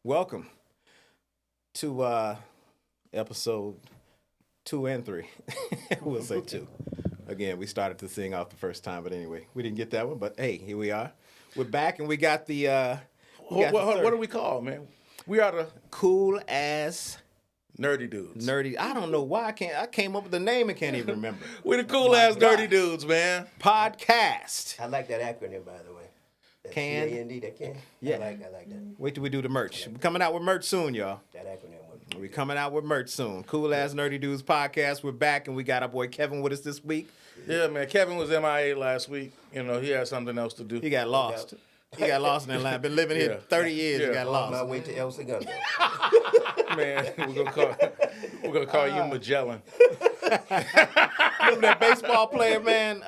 Welcome to episode 2 and 3. We'll say 2. Again, we started to sing off the first time, but anyway, we didn't get that one. But hey, here we are. We're back, and we got the. What do we call, man? We are the Cool ass nerdy dudes. nerdy. I don't know why I came up with the name and can't even remember. We're the cool ass nerdy dudes, man. Podcast. I like that acronym, by the way. That Can. C-A-N-D, that can? Yeah. I like that. Wait till we do the merch. We're coming out with merch soon, y'all. That acronym was. We're coming out with merch soon. Cool ass nerdy dudes podcast. We're back, and we got our boy Kevin with us this week. Yeah, man. Kevin was MIA last week. You know, he had something else to do. He got lost. He got lost in Atlanta. Been living here 30 years. He got On my lost. way to El Segundo. Man, we're gonna call you Magellan. Remember that baseball player, man?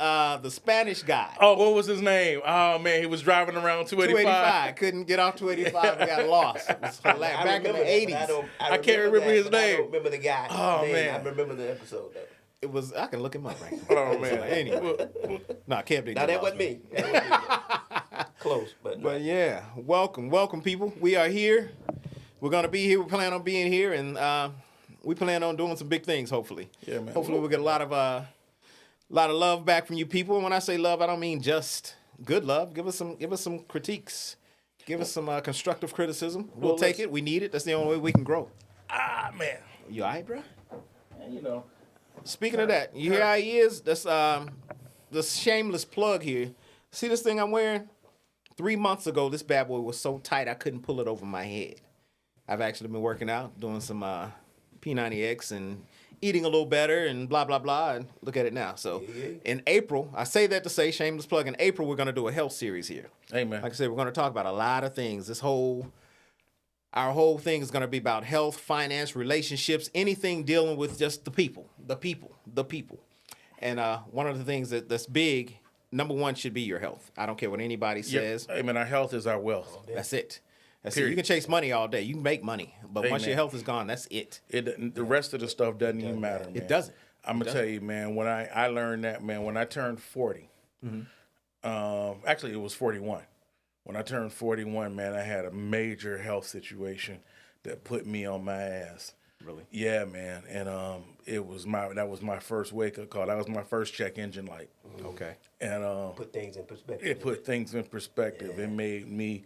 The Spanish guy. Oh, what was his name? Oh man, he was driving around 285. 285. Couldn't get off 285 and got lost. It was hilarious. Back in the 80s. I can't remember his name. I don't remember the guy. Oh, name. man. I remember the episode, though. It was. I can look him up right now. Oh man. Anyway. No, Kev didn't Now, get that lost, wasn't me. That wasn't me. Close, but no. But yeah, welcome, people. We are here. We're gonna be here. We plan on being here, and we plan on doing some big things. Hopefully, Yeah, man. Hopefully, we'll get a lot of love back from you people. And when I say love, I don't mean just good love. Give us some critiques. Give us some constructive criticism. We'll Well, take it. We need it. That's the only way we can grow. Ah man. You all right, bro? And, you know. Speaking of that, you hear how he is? That's the shameless plug here. See this thing I'm wearing? 3 months ago, this bad boy was so tight I couldn't pull it over my head. I've actually been working out, doing some P90X and eating a little better and blah, blah, blah. And look at it now. So in April, I say that to say, shameless plug, in April, we're going to do a health series here. Hey man. Like I said, we're going to talk about a lot of things. Our whole thing is going to be about health, finance, relationships, anything dealing with just the people. And one of the things that's big, number one should be your health. I don't care what anybody says. Hey man, our health is our wealth. That's it. That's it. Period. You can chase money all day. You can make money. But once Amen. your health is gone, that's it. The rest of the stuff doesn't even matter, man. It doesn't. I'm gonna tell you, man. When I learned that, man, when I turned 40, actually it was 41. When I turned 41, man, I had a major health situation that put me on my ass. Really? Yeah, man, and that was my first wake up call. That was my first check engine light. Okay. And Put things in perspective. it put things in perspective. It made me.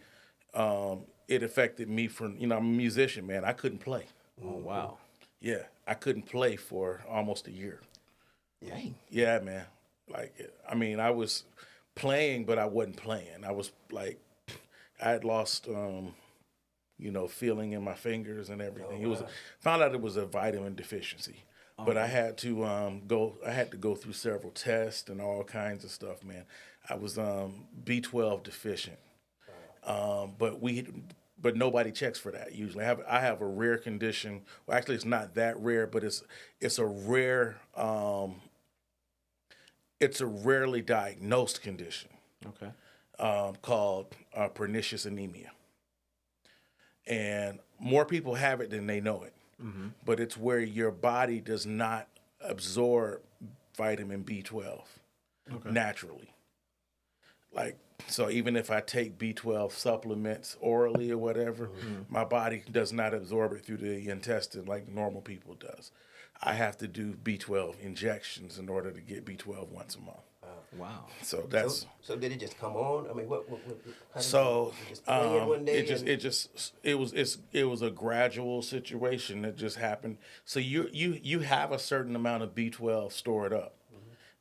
It affected me from I'm a musician, man. I couldn't play. Oh, wow. Yeah, I couldn't play for almost a year. Dang. Yeah, man. Like, I mean, I was playing, but I wasn't playing. I was like, I had lost, feeling in my fingers and everything. Oh, wow. Found out it was a vitamin deficiency, but I had to go through several tests and all kinds of stuff, man. I was B12 deficient, but nobody checks for that usually. I have a rare condition. Well, actually, it's not that rare, but it's a rare. It's a rarely diagnosed condition Okay. called pernicious anemia. And more people have it than they know it. Mm-hmm. But it's where your body does not absorb vitamin B12 naturally. Like, so even if I take B12 supplements orally or whatever, my body does not absorb it through the intestine like normal people does. I have to do B12 injections in order to get B12 once a month. Wow. So that's So did it just come on? I mean, what how did so you just play it one day it was a gradual situation that just happened. So you have a certain amount of B12 stored up.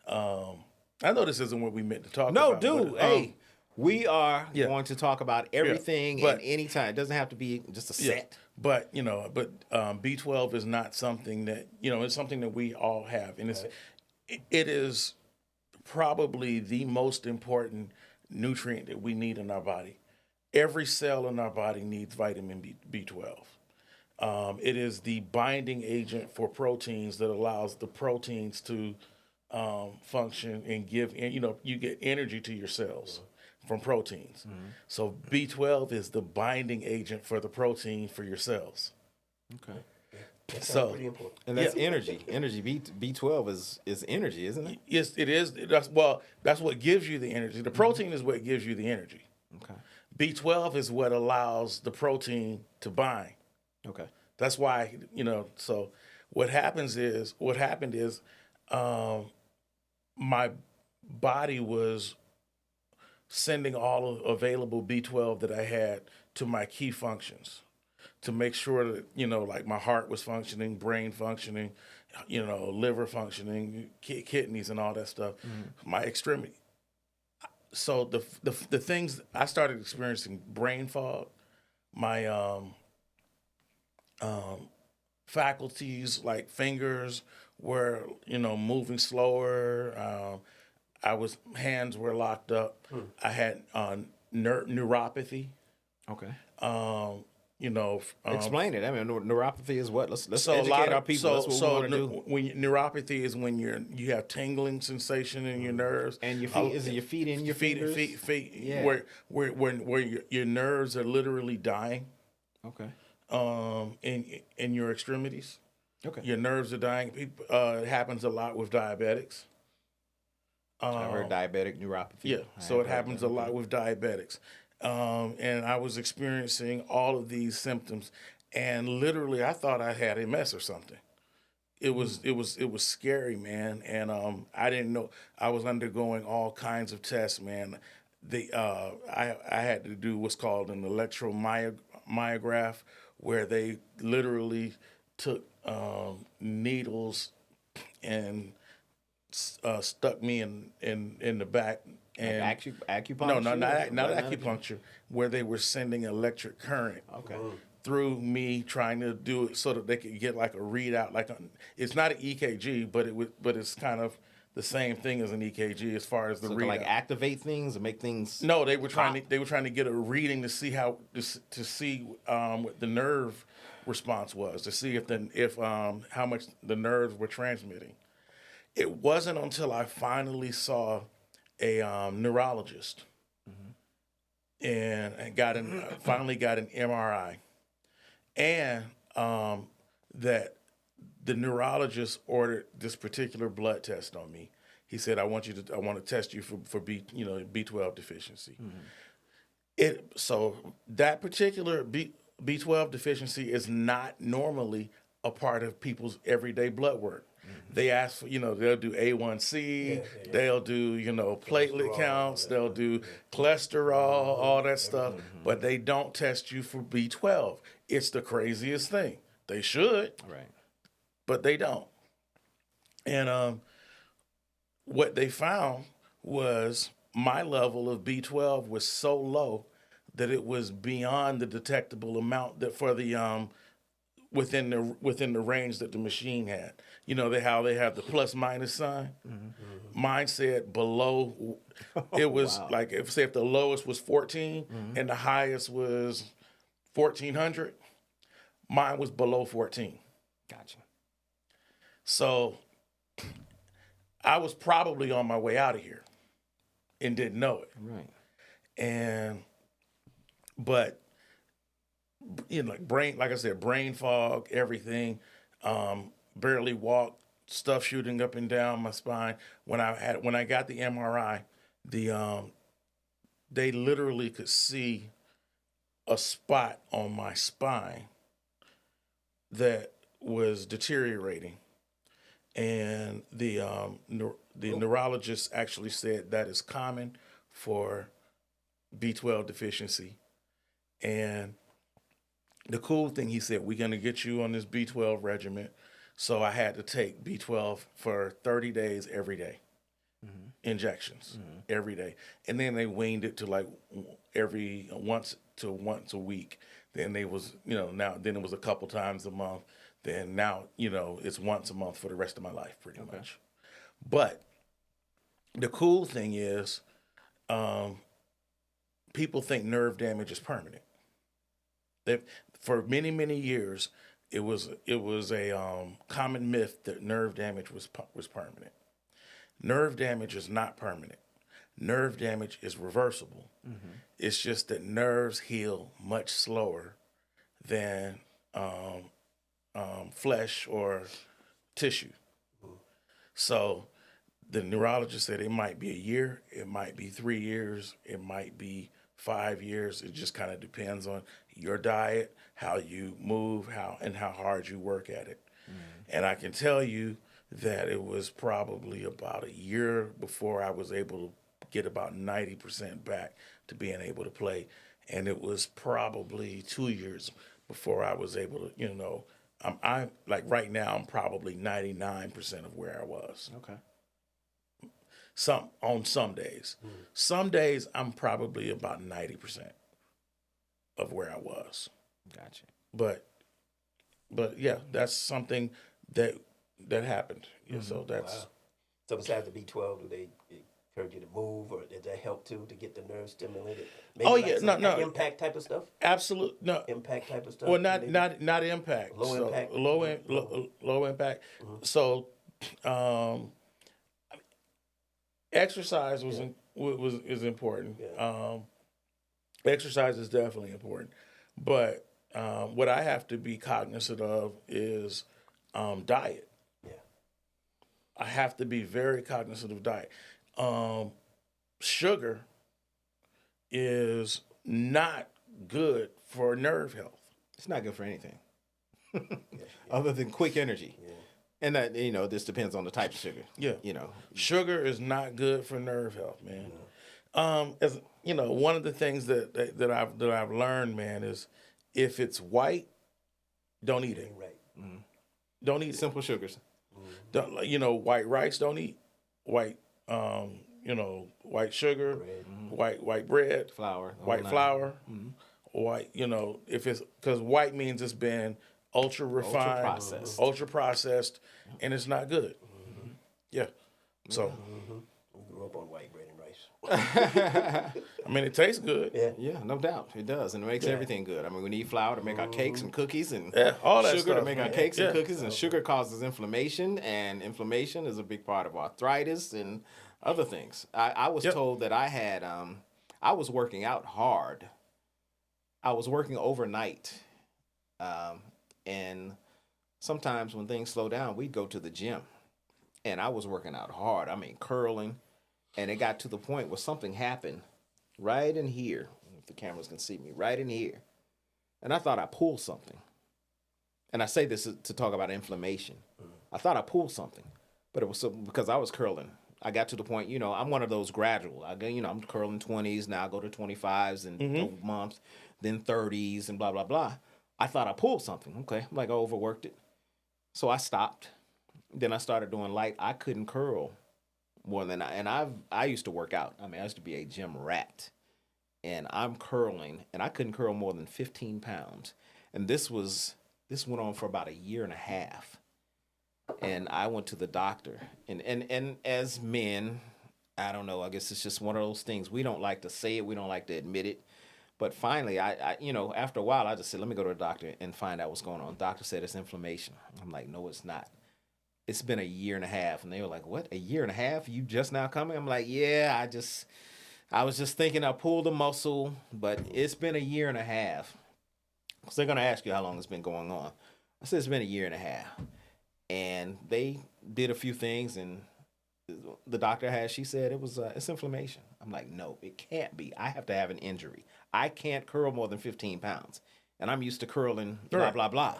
I know this isn't what we meant to talk No, about. dude. but, Hey, we are yeah. going to talk about everything but- at any time. It doesn't have to be just a set. But B12 is not something that it's something that we all have, and it is probably the most important nutrient that we need in our body. Every cell in our body needs vitamin B12. It is the binding agent for proteins that allows the proteins to function and give. And you get energy to your cells from proteins. So B12 is the binding agent for the protein for your cells. Okay. That sounds So pretty important. And that's energy. Energy. B12 is energy, isn't it? yes, it is. That's what gives you the energy. The protein is what gives you the energy. Okay. B12 is what allows the protein to bind. Okay. That's why, so what happened is my body was sending all available B12 that I had to my key functions to make sure that, like my heart was functioning, brain functioning, liver functioning, kidneys and all that stuff, my extremity. So the things I started experiencing brain fog, my faculties like fingers were moving slower. Hands were locked up. I had neuropathy. Okay. Explain it. I mean, neuropathy is what? Let's so educate our people. That's what we want to do. When neuropathy is when you have tingling sensation in your nerves, And your feet, is it your feet in your fingers? Feet, Yeah. where your nerves are literally dying. Okay. In your extremities. Okay. Your nerves are dying. It happens a lot with diabetics. I heard diabetic neuropathy. Yeah, so it happens a lot with diabetics. And I was experiencing all of these symptoms, and literally I thought I had MS or something. It was scary, man, and I didn't know. I was undergoing all kinds of tests, man. I had to do what's called an electromyograph, where they literally took needles and stuck me in the back. And like acupuncture? No, not acupuncture, where they were sending electric current through me, trying to do it so that they could get like a readout. It's not an EKG, but it's kind of the same thing as an EKG as far as the readout. Like activate things and make things. No, they were trying to get a reading to see what the nerve response was, to see if how much the nerves were transmitting. It wasn't until I finally saw a neurologist and finally got an MRI, and that the neurologist ordered this particular blood test on me. He said, I want to test you for B12 deficiency. So that particular B12 deficiency is not normally a part of people's everyday blood work. They ask for, they'll do A1C, they'll do, platelet counts, they'll do cholesterol, all that stuff, but they don't test you for B12. It's the craziest thing. They should, Right, but they don't. And what they found was my level of B12 was so low that it was beyond the detectable amount that for the within the range that the machine had. How they have the plus minus sign. Mine said below. It was like if the lowest was 14 and the highest was 1400, mine was below 14. gotcha. So I was probably on my way out of here and didn't know it. Right. But like I said, brain fog, everything, barely walk, stuff shooting up and down my spine. When I got the MRI, they literally could see a spot on my spine that was deteriorating, and the neurologist actually said that is common for B12 deficiency. And the cool thing, he said, we're going to get you on this B12 regimen. So I had to take B12 for 30 days every day, injections every day. And then they weaned it to like once a week. Then then it was a couple times a month. Then now, it's once a month for the rest of my life pretty much. But the cool thing is, people think nerve damage is permanent. For many, many years, it was a common myth that nerve damage was permanent. Nerve damage is not permanent. Nerve damage is reversible. It's just that nerves heal much slower than flesh or tissue. So the neurologist said it might be a year, it might be 3 years, it might be 5 years. It just kind of depends on your diet, how you move, how hard you work at it. And I can tell you that it was probably about a year before I was able to get about 90% back to being able to play. And it was probably 2 years before I was able to, I'm like right now, I'm probably 99% of where I was. Okay. On some days. Some days I'm probably about 90% of where I was. Gotcha. But yeah, that's something that happened. Yeah, so that's Wow. So besides the B12, do they encourage you to move, or did that help too to get the nerves stimulated? Maybe some impact type of stuff. absolute no. Impact type of stuff. Well, maybe? not impact. Low So, impact? low impact. So, exercise is important. Yeah. Exercise is definitely important, but what I have to be cognizant of is diet. Yeah. I have to be very cognizant of diet. Sugar is not good for nerve health. It's not good for anything other than quick energy. Yeah. And that, this depends on the type of sugar. Yeah. Sugar is not good for nerve health, man. As one of the things that I've learned, man, is if it's white, don't eat it. Right. Don't eat it. Simple sugars. Don't, white rice, don't eat. White white sugar, white bread, Flour. white flour, white, if it's because white means it's been ultra refined, ultra processed, and it's not good. Yeah. So, We grew up on white bread and rice. I mean, it tastes good. Yeah. Yeah, no doubt. It does. And it makes everything good. I mean, we need flour to make our cakes and cookies and all that sugar to stuff, make man. our cakes and Yeah. cookies. And sugar causes inflammation, and inflammation is a big part of arthritis and other things. I was told that I had, I was working out hard. I was working overnight. And sometimes when things slow down, we'd go to the gym. And I was working out hard. I mean, curling. And it got to the point where something happened right in here. If the cameras can see me, right in here. And I thought I pulled something. And I say this to talk about inflammation. I thought I pulled something, but it was because I was curling. I got to the point, I'm one of those gradual. I'm curling 20s, now I go to 25s in a month, then 30s and blah, blah, blah. I thought I pulled something. Okay. I'm like, I overworked it. So I stopped. Then I started doing light. I couldn't curl more than I used to work out. I mean, I used to be a gym rat. And I'm curling, and I couldn't curl more than 15 pounds. And this went on for about a year and a half. And I went to the doctor. And as men, I don't know, I guess it's just one of those things. We don't like to say it. We don't like to admit it. But finally, I after a while, I just said, let me go to the doctor and find out what's going on. The doctor said it's inflammation. I'm like, no, it's not. It's been a year and a half. And they were like, what, a year and a half? You just now coming? I'm like, yeah, I was just thinking I pulled a muscle, but it's been a year and a half. So they're going to ask you how long it's been going on. I said, it's been a year and a half. And they did a few things, and the doctor she said it's inflammation. I'm like, no, it can't be. I have to have an injury. I can't curl more than 15 pounds. And I'm used to curling, blah, blah, blah.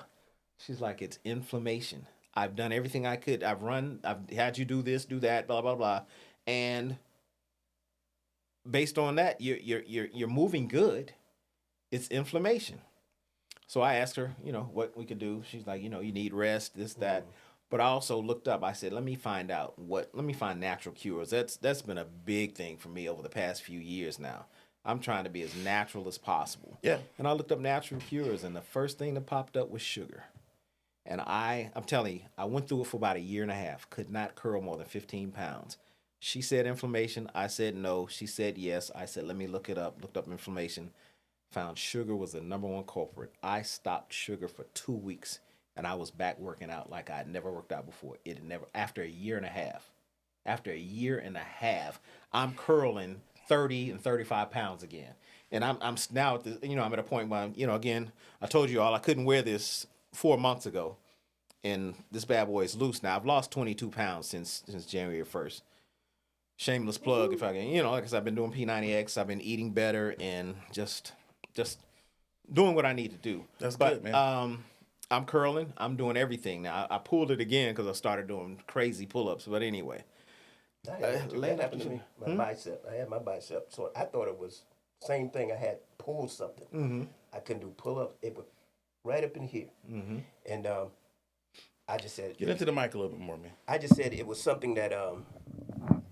She's like, it's inflammation. I've done everything I could. I've had you do this, do that, blah, blah, blah. And based on that, you're moving good. It's inflammation. So I asked her, what we could do. She's like, you need rest, this, that. But I also looked up. I said, let me find natural cures. That's been a big thing for me over the past few years now. I'm trying to be as natural as possible. Yeah. And I looked up natural cures, and the first thing that popped up was sugar. And I'm telling you, I went through it for about a year and a half. Could not curl more than 15 pounds. She said inflammation. I said no. She said yes. I said, let me look it up. Looked up inflammation. Found sugar was the number one culprit. I stopped sugar for 2 weeks, and I was back working out like I'd never worked out before. After a year and a half. After a year and a half, I'm curling 30 and 35 pounds again. And I'm now at I'm at a point where again, I told you all I couldn't wear this 4 months ago, and this bad boy is loose now. I've lost 22 pounds since January 1st. shameless plug, if I can, like I said, I've been doing P90X. I've been eating better and just doing what I need to do. That's good, man. I'm curling. I'm doing everything now. I pulled it again because I started doing crazy pull-ups. But anyway, that happened to me. My bicep. I had my bicep, so I thought it was same thing. I had pulled something. Mm-hmm. I couldn't do pull-ups. It was right up in here, and I just said, get into the mic a little bit more, man. I just said it was something that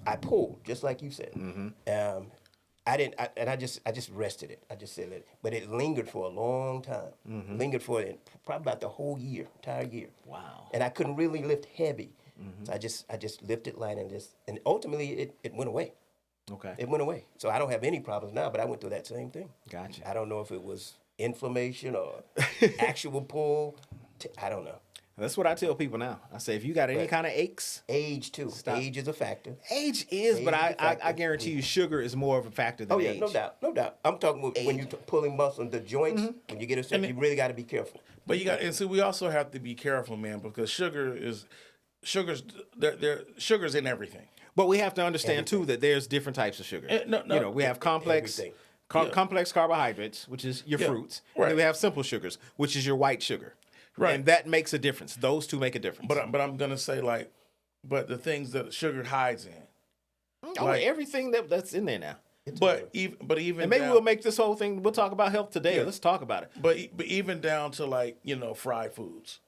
I pulled, just like you said. I just rested it. I just said it, but it lingered for a long time. Lingered for probably about the whole year, entire year. Wow. And I couldn't really lift heavy. So I just lifted light and ultimately it went away. Okay. It went away. So I don't have any problems now, but I went through that same thing. Gotcha. I don't know if it was inflammation or actual pull. I don't know. That's what I tell people now. I say, if you got any kind of aches, age too. Stop. Age is a factor. Age is, but I guarantee you, sugar is more of a factor than age. No doubt. I'm talking about when you're pulling muscle, the joints. When you get a certain, you really got to be careful. But we also have to be careful, man, because sugar's in everything. But we have to understand too that there's different types of sugar. We have complex. Complex carbohydrates, which is your fruits, and then we have simple sugars, which is your white sugar. Right. And that makes a difference. Those two make a difference. But I'm gonna say but the things that sugar hides in. Everything that's in there now. But even and maybe we'll make this whole thing. We'll talk about health today. Yeah. Let's talk about it. But even down to fried foods,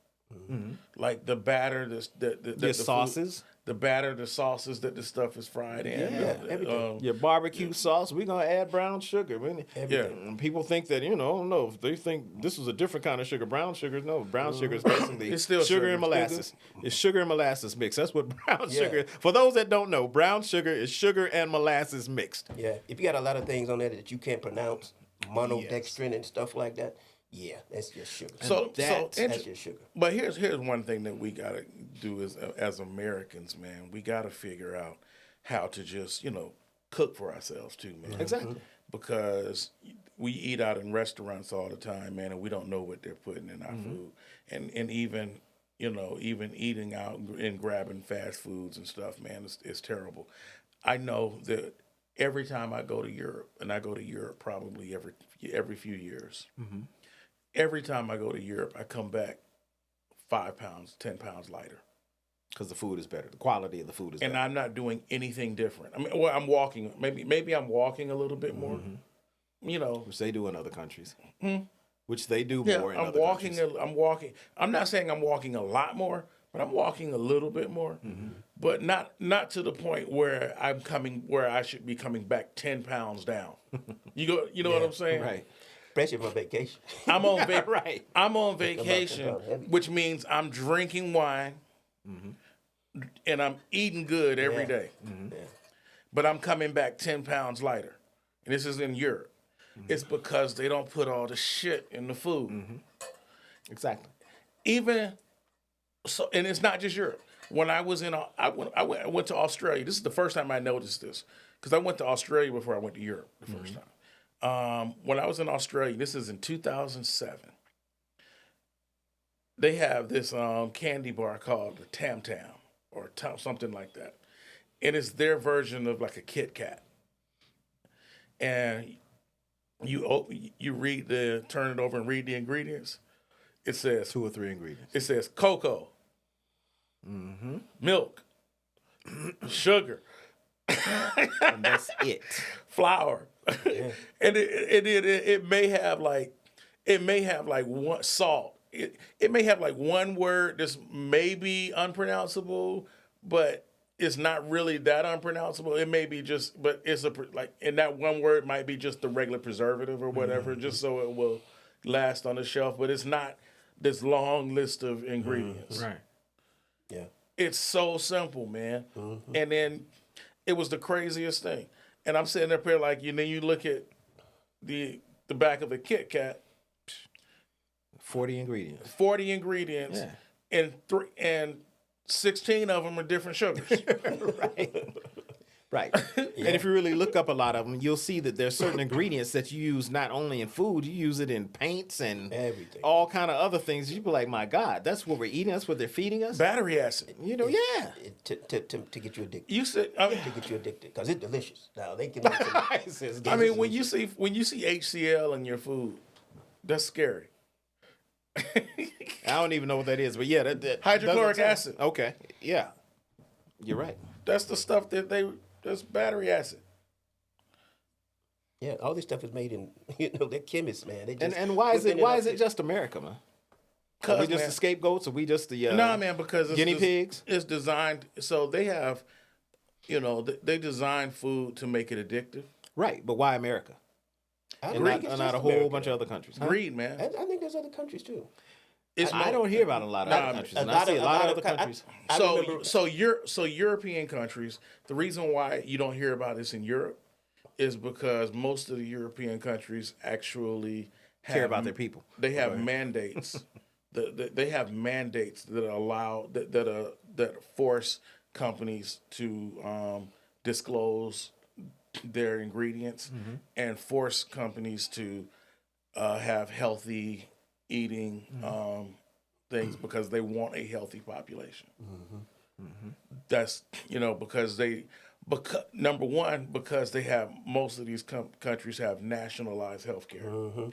like the batter, the sauces. The batter, the sauces that the stuff is fried in. Everything. Your barbecue sauce, we're going to add brown sugar. Everything. People think that, no, they think this is a different kind of sugar. Brown sugar, no. Brown sugar is basically it's still sugar and molasses. It's sugar and molasses mixed. That's what brown sugar is. For those that don't know, brown sugar is sugar and molasses mixed. Yeah. If you got a lot of things on there that you can't pronounce, monodextrin and stuff like that, yeah, that's just sugar. So that's just sugar. But here's one thing that we gotta do as Americans, man. We gotta figure out how to just cook for ourselves too, man. Exactly. Because we eat out in restaurants all the time, man, and we don't know what they're putting in our food, and even eating out and grabbing fast foods and stuff, man, it's terrible. I know that every time I go to Europe, and I go to Europe probably every few years. Every time I go to Europe, I come back 5 pounds, 10 pounds lighter. Because the food is better. The quality of the food is better. And I'm not doing anything different. I mean, I'm walking. Maybe I'm walking a little bit more. Which they do in other countries. Which they do more in other countries. I'm walking. I'm not saying I'm walking a lot more, but I'm walking a little bit more. But not to the point where I should be coming back 10 pounds down. You know what I'm saying? Right. Especially for vacation. I'm on right. I'm on vacation, which means I'm drinking wine, and I'm eating good every day. Yeah. But I'm coming back 10 pounds lighter, and this is in Europe. It's because they don't put all the shit in the food. Exactly. Even so, and it's not just Europe. When I was I went to Australia. This is the first time I noticed this because I went to Australia before I went to Europe the first time. When I was in Australia, this is in 2007, they have this candy bar called the Tam Tam or something like that. And it's their version of like a Kit Kat. And you turn it over and read the ingredients. It says 2 or 3 ingredients. It says cocoa, milk, sugar, and that's it. Flour. And it may have like one salt. It may have like one word that's maybe unpronounceable, but it's not really that unpronounceable. It may be just, but it's and that one word might be just the regular preservative or whatever, just so it will last on the shelf. But it's not this long list of ingredients. Right. Yeah. It's so simple, man. And then it was the craziest thing. And I'm sitting up here like, you look at the back of a Kit Kat. 40 ingredients. 40 ingredients. Yeah. And 16 of them are different sugars. Right. Right. And if you really look up a lot of them, you'll see that there's certain ingredients that you use not only in food, you use it in paints and everything, all kind of other things. You'd be like, my God, that's what we're eating. That's what they're feeding us. Battery acid. You know, to get you addicted. You said to get you addicted because it's delicious. Now they can. Make some, I mean, when you see HCl in your food, that's scary. I don't even know what that is, but yeah, that hydrochloric acid. Okay, yeah, you're right. That's the stuff that's battery acid. Yeah, all this stuff is made in, they're chemists, man. They just and why is it just America, man? Are we just the scapegoats? Are we just the man, because guinea pigs? It's designed so they have, they design food to make it addictive. Right, but why America? And not a whole bunch of other countries. Huh? Greed, man. I think there's other countries too. I don't hear about a lot of other countries. I see a lot of other countries. So European countries, the reason why you don't hear about this in Europe is because most of the European countries actually care about their people. They have mandates. They have mandates that allow that force companies to disclose their ingredients and force companies to have healthy eating things because they want a healthy population. That's because number one, because they have most of these countries have nationalized healthcare.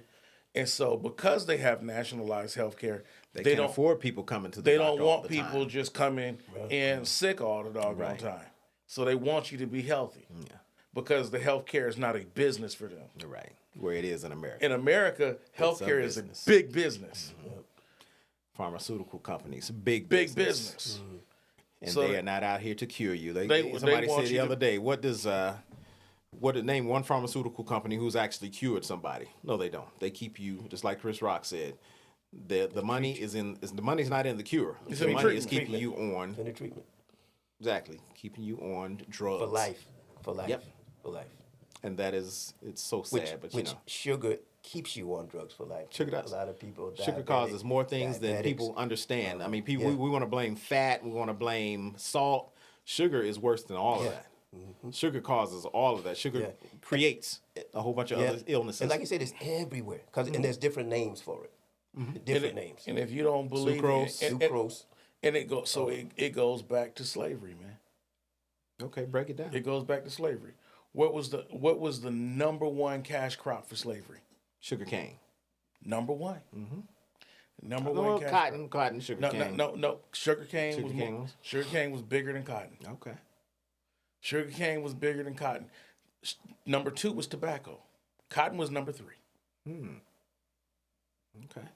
And so because they have nationalized healthcare, they don't afford people coming to the they doctor don't want all the people time. just coming in sick all the doggone time. So they want you to be healthy. Yeah. Because the healthcare is not a business for them. Right. Where it is in America. In America, healthcare is a big business. Pharmaceutical companies, big business. And so they are not out here to cure you. Somebody said the other day, what did name one pharmaceutical company who's actually cured somebody? No, they don't. They keep you, just like Chris Rock said, the money the money's not in the cure. The money is keeping you on in the treatment. Exactly. Keeping you on drugs. For life. Yep. For life. And it's so sad, which sugar keeps you on drugs for life. Sugar does. A lot of people sugar causes more things than people understand. I mean, we want to blame fat, we want to blame salt. Sugar is worse than all of that. Sugar causes all of that. Sugar creates a whole bunch of other illnesses. And like you said, it's everywhere. And there's different names for it. Different names. And if you don't believe sucrose. And it goes it goes back to slavery, man. Okay, break it down. It goes back to slavery. What was the number one cash crop for slavery? Sugar cane. Number one. Number one. Cotton, sugar cane. No. Sugar cane was bigger than cotton. Okay. Sugar cane was bigger than cotton. Number two was tobacco. Cotton was number three. Okay.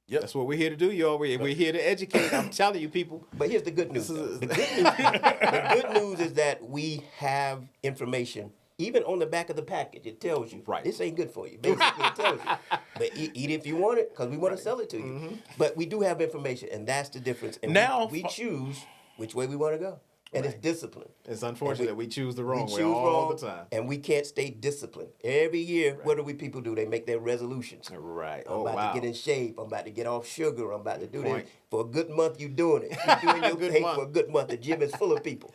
Yep. That's what we're here to do, y'all. We're here to educate. I'm telling you, people. But here's the good news. The good news is that we have information. Even on the back of the package, it tells you, this ain't good for you. Basically, it tells you. But eat it if you want it, because we want to sell it to you. But we do have information, and that's the difference. And now we choose which way we want to go. And it's discipline. It's unfortunate that we choose the wrong way all the time. And we can't stay disciplined. Every year, what do people do? They make their resolutions. Right. I'm about to get in shape. I'm about to get off sugar. I'm about to do this. For a good month, you're doing it. You're doing your thing for a good month. The gym is full of people.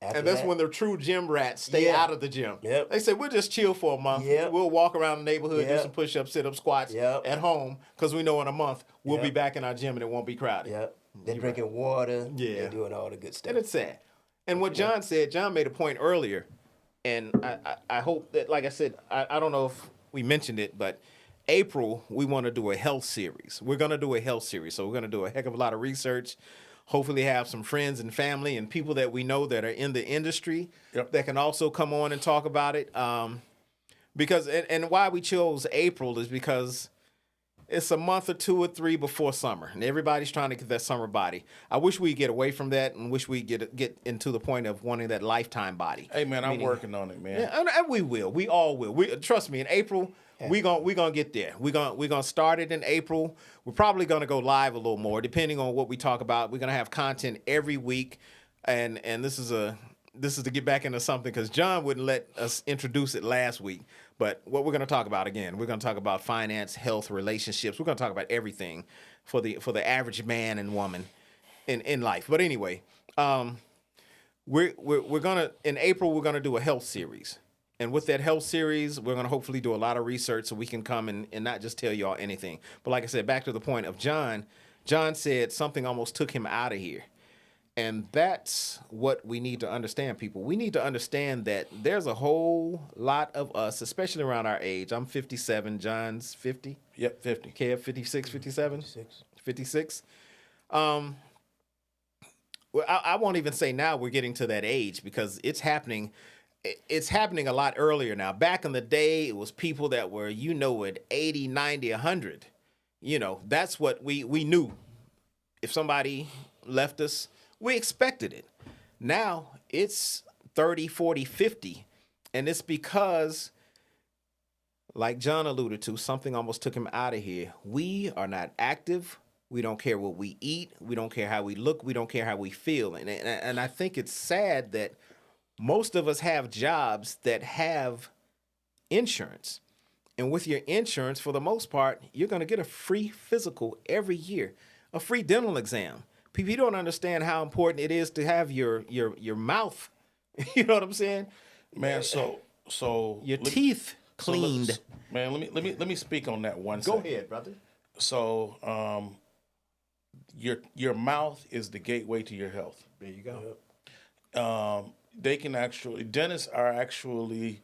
And that's when the true gym rats stay out of the gym. Yep. They say, we'll just chill for a month. Yep. We'll walk around the neighborhood, do some push-ups, sit-ups, squats at home, because we know in a month we'll be back in our gym and it won't be crowded. Yep. They're drinking water. Yeah. They're doing all the good stuff. And it's sad. And what John said, John made a point earlier, and I hope that, like I said, I don't know if we mentioned it, but April, we want to do a health series. We're going to do a health series. So we're going to do a heck of a lot of research, hopefully have some friends and family and people that we know that are in the industry that can also come on and talk about it. Because why we chose April is because it's a month or 2 or 3 before summer, and everybody's trying to get that summer body. I wish we get away from that, and wish we get into the point of wanting that lifetime body. Hey man, I'm working on it, man. Yeah, and we will. We all will. Trust me. In April, we gonna get there. We gonna start it in April. We're probably gonna go live a little more, depending on what we talk about. We're gonna have content every week, and this is to get back into something because John wouldn't let us introduce it last week. But what we're going to talk about again, we're going to talk about finance, health, relationships. We're going to talk about everything for the average man and woman in life. But anyway, we're gonna in April we're gonna do a health series. And with that health series, we're going to hopefully do a lot of research so we can come and not just tell y'all anything. But like I said, back to the point of John said something almost took him out of here. And that's what we need to understand, people. We need to understand that there's a whole lot of us, especially around our age. I'm 57. John's 50. Yep, 50. Kev, 56, 57? 56. Well, I won't even say now we're getting to that age because it's happening. It's happening a lot earlier now. Back in the day, it was people that were, at 80, 90, 100. That's what we knew. If somebody left us, we expected it. Now it's 30, 40, 50. And it's because, like John alluded to, something almost took him out of here. We are not active. We don't care what we eat. We don't care how we look. We don't care how we feel. And I think it's sad that most of us have jobs that have insurance. And with your insurance, for the most part, you're going to get a free physical every year, a free dental exam. People, you don't understand how important it is to have your mouth. You know what I'm saying? Man, so your teeth cleaned. Let me speak on that one Go second. ahead, brother. So, your mouth is the gateway to your health. There you go. Dentists are actually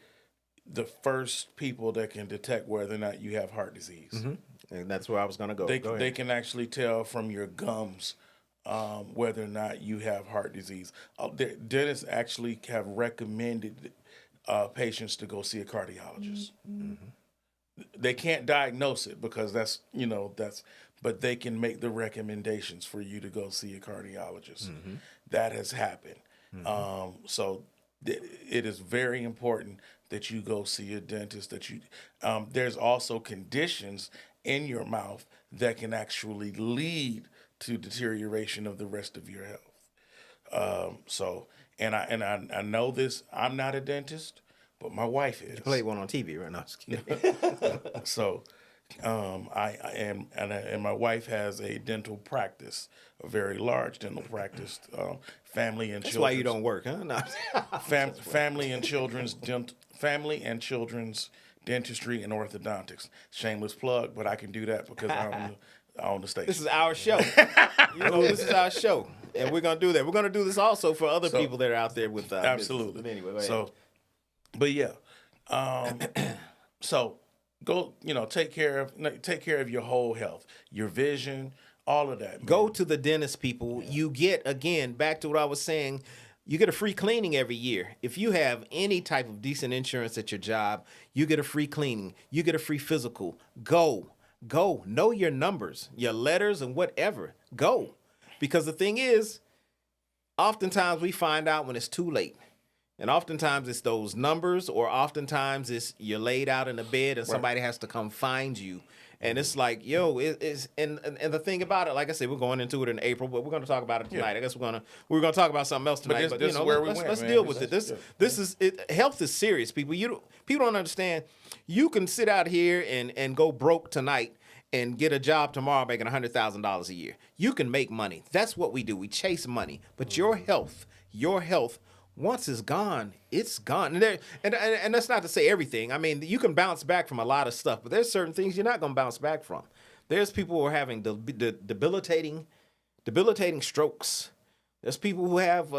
the first people that can detect whether or not you have heart disease. Mm-hmm. And that's where I was going to go. They can actually tell from your gums whether or not you have heart disease. Dentists actually have recommended patients to go see a cardiologist. Mm-hmm. They can't diagnose it because but they can make the recommendations for you to go see a cardiologist. Mm-hmm. That has happened. Mm-hmm. So it is very important that you go see a dentist. There's also conditions in your mouth that can actually lead to deterioration of the rest of your health. I know this. I'm not a dentist, but my wife is. You played one on TV right now. Just kidding. So, I am, and my wife has a dental practice, a very large dental practice, family and That's children's. why you don't work, huh? No. Family and children's dentistry and orthodontics. Shameless plug, but I can do that because I own the station. This is our show. This is our show, and we're gonna do that. We're gonna do this also for other people that are out there with absolutely. But anyway, but yeah, so go. Take care of your whole health, your vision, all of that. Man. Go to the dentist, people. Yeah. You get, again, back to what I was saying. You get a free cleaning every year. If you have any type of decent insurance at your job, you get a free cleaning. You get a free physical. Go. Know your numbers, your letters, and whatever. Go. Because the thing is, oftentimes we find out when it's too late. And oftentimes it's those numbers, or oftentimes it's you're laid out in a bed and somebody has to come find you. And it's like, it's and the thing about it, like I said, we're going into it in April, but we're going to talk about it tonight. Yeah. I guess we're going to talk about something else tonight. But, let's deal with it. This is it. Health is serious, people. People don't understand. You can sit out here and go broke tonight and get a job tomorrow making $100,000 a year. You can make money. That's what we do. We chase money. But your health, once it's gone, it's gone. And that's not to say everything. I mean, you can bounce back from a lot of stuff, but there's certain things you're not going to bounce back from. There's people who are having debilitating strokes. There's people who have,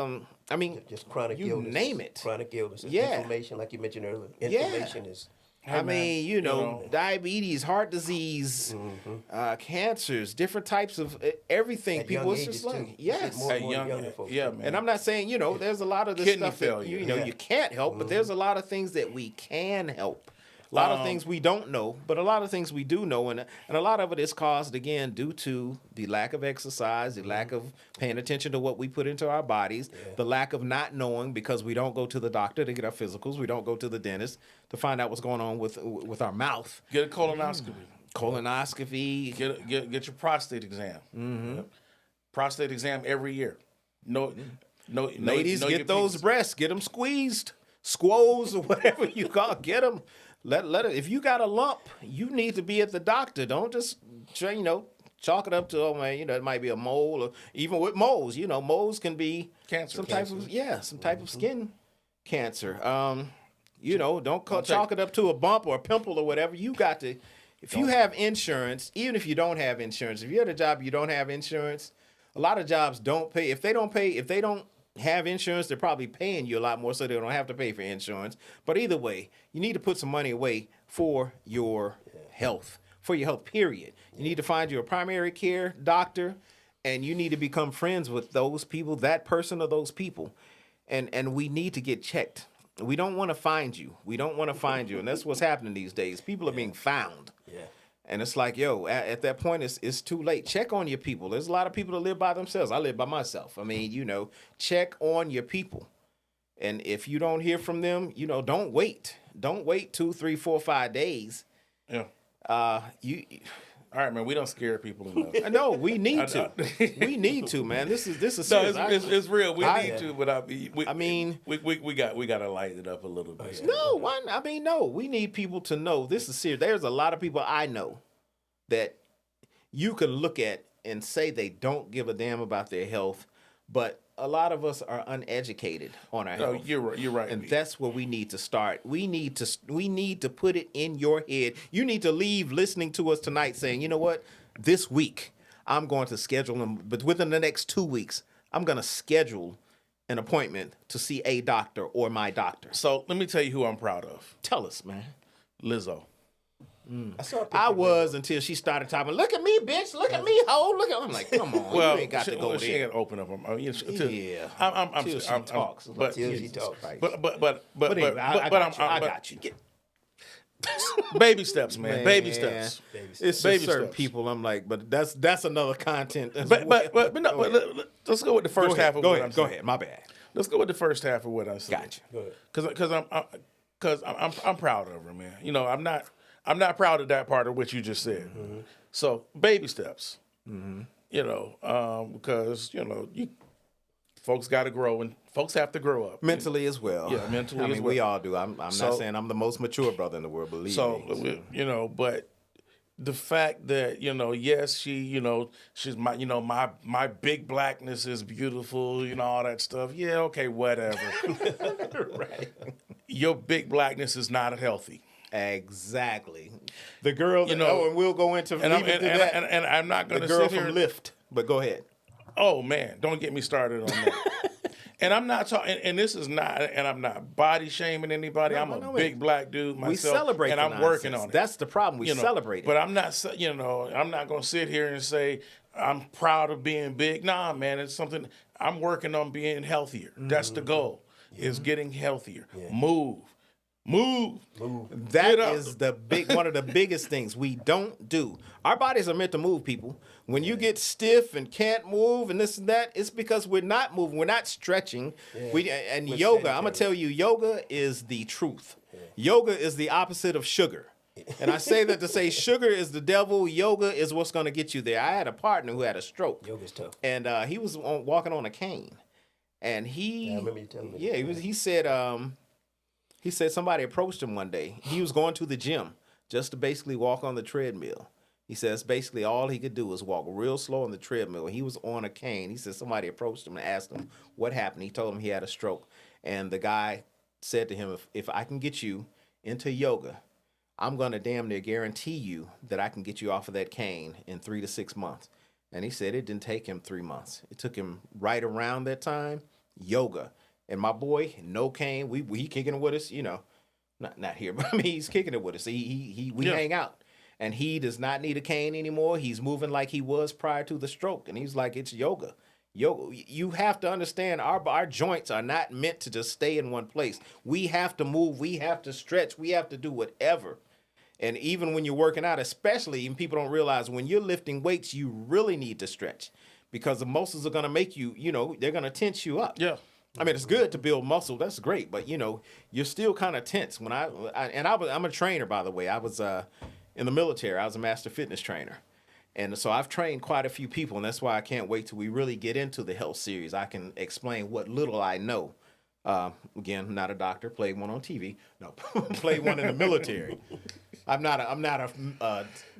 just chronic you illness. Name it. Chronic illness. Yeah. Inflammation, like you mentioned earlier. Inflammation is... diabetes, heart disease, cancers, different types of everything. At people, it's just like, yes. Man. And I'm not saying, there's a lot of this Kidney stuff failure. that, you can't help, but there's a lot of things that we can help. A lot of things we don't know, but a lot of things we do know. And a lot of it is caused, again, due to the lack of exercise, the lack of paying attention to what we put into our bodies, the lack of not knowing because we don't go to the doctor to get our physicals. We don't go to the dentist to find out what's going on with our mouth. Get a colonoscopy. Colonoscopy. Get your prostate exam. Mm-hmm. Prostate exam every year. Ladies, get those breasts. Get them squeezed. Squoze or whatever you call it. Get them. Let it. If you got a lump, you need to be at the doctor. Don't just chalk it up to, oh man, it might be a mole, or even with moles, moles can be Cancer. some type of skin cancer. Don't chalk it up to a bump or a pimple or whatever. You got to, if you have insurance, even if you don't have insurance, if you're at a job you don't have insurance, a lot of jobs don't pay. If they don't have insurance, they're probably paying you a lot more so they don't have to pay for insurance. But either way, you need to put some money away for your health, period. You need to find you a primary care doctor, and you need to become friends with those people, that person or those people. And we need to get checked. We don't want to find you. And that's what's happening these days. People are being found. Yeah. And it's like, at that point, it's too late. Check on your people. There's a lot of people that live by themselves. I live by myself. I mean, check on your people. And if you don't hear from them, don't wait. Don't wait 2, 3, 4, 5 days. Yeah. All right, man. We don't scare people enough. No, we need to. We need to, man. This is serious. No, it's real. We need to, but we got to light it up a little bit. No, we need people to know this is serious. There's a lot of people I know that you can look at and say they don't give a damn about their health, but a lot of us are uneducated on our health. You're right. And that's where we need to start. We need to put it in your head. You need to leave listening to us tonight saying, you know what? This week, I'm going to schedule them. But within the next 2 weeks, I'm going to schedule an appointment to see a doctor or my doctor. So let me tell you who I'm proud of. Tell us, man. Lizzo. I was until she started talking. Look at me, bitch. Look at me, ho. Look at. I'm like, come on. You ain't got to go there. She ain't open up. Yeah. Until she talks. But I got you. Baby steps, man. Baby steps. It's baby certain steps. people. I'm like, but that's another content. But let's go with the first half of what I'm saying. Go ahead. My bad. Let's go with the first half of what I'm saying. Gotcha. Because I'm proud of her, man. I'm not proud of that part of what you just said. Mm-hmm. So baby steps. Mm-hmm. Because folks got to grow and folks have to grow up mentally as well. Yeah, mentally as well. We all do. I'm not saying I'm the most mature brother in the world. Believe me. But the fact that yes, she's my big blackness is beautiful, all that stuff. Yeah, okay, whatever. Right. Your big blackness is not healthy. Exactly. The girl, and we'll go into and I'm not going to the girl sit here from Lyft. But go ahead. Oh man, don't get me started on that. And I'm not talking, and this is not, and I'm not body shaming anybody. I'm a big black dude myself. We celebrate, and I'm working on it. That's the problem. We celebrate it. But I'm not, I'm not going to sit here and say I'm proud of being big. Nah, man, it's something I'm working on being healthier. Mm-hmm. That's the goal. Mm-hmm. Is getting healthier. Yeah. Move. That is one of the biggest things we don't do. Our bodies are meant to move, people. When you get stiff and can't move and this and that, it's because we're not moving. We're not stretching. Yeah. Yoga, I'm going to tell you, yoga is the truth. Yeah. Yoga is the opposite of sugar. And I say that to say sugar is the devil. Yoga is what's going to get you there. I had a partner who had a stroke. Yoga's tough. And he was walking on a cane. And I remember you telling me. Yeah, he said somebody approached him one day. He was going to the gym just to basically walk on the treadmill. He says basically all he could do was walk real slow on the treadmill. He was on a cane. He said somebody approached him and asked him what happened. He told him he had a stroke. And the guy said to him, if I can get you into yoga, I'm going to damn near guarantee you that I can get you off of that cane in 3 to 6 months. And he said it didn't take him 3 months. It took him right around that time, yoga. And my boy, no cane, he kicking it with us, not here, but I mean, he's kicking it with us. We hang out. And he does not need a cane anymore. He's moving like he was prior to the stroke. And he's like, it's yoga. You have to understand our joints are not meant to just stay in one place. We have to move. We have to stretch. We have to do whatever. And even when you're working out, especially, and people don't realize when you're lifting weights, you really need to stretch because the muscles are going to make you, they're going to tense you up. Yeah. I mean, it's good to build muscle. That's great. But, you're still kind of tense. I'm a trainer, by the way. I was in the military. I was a master fitness trainer. And so I've trained quite a few people. And that's why I can't wait till we really get into the health series. I can explain what little I know. Again, not a doctor. Played one on TV. No, played one in the military. I'm not a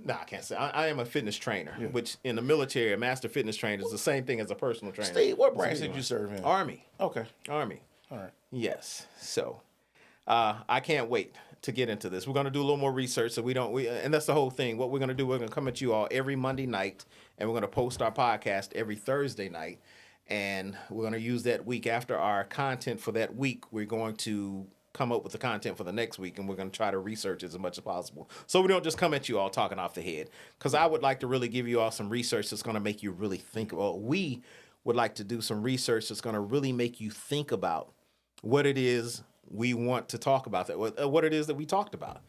no, I can't say. I am a fitness trainer, which in the military, a master fitness trainer is the same thing as a personal trainer. Steve, what branch did you serve in? Army. Okay. Army. All right. Yes. So, I can't wait to get into this. We're going to do a little more research, so and that's the whole thing. What we're going to do, we're going to come at you all every Monday night, and we're going to post our podcast every Thursday night, and we're going to use that week after our content for that week. We're going to come up with the content for the next week, and we're going to try to research as much as possible, so we don't just come at you all talking off the head. Because I would like to really give you all some research that's going to make you really think. Well, we would like to do some research that's going to really make you think about what it is we want to talk about, what it is that we talked about.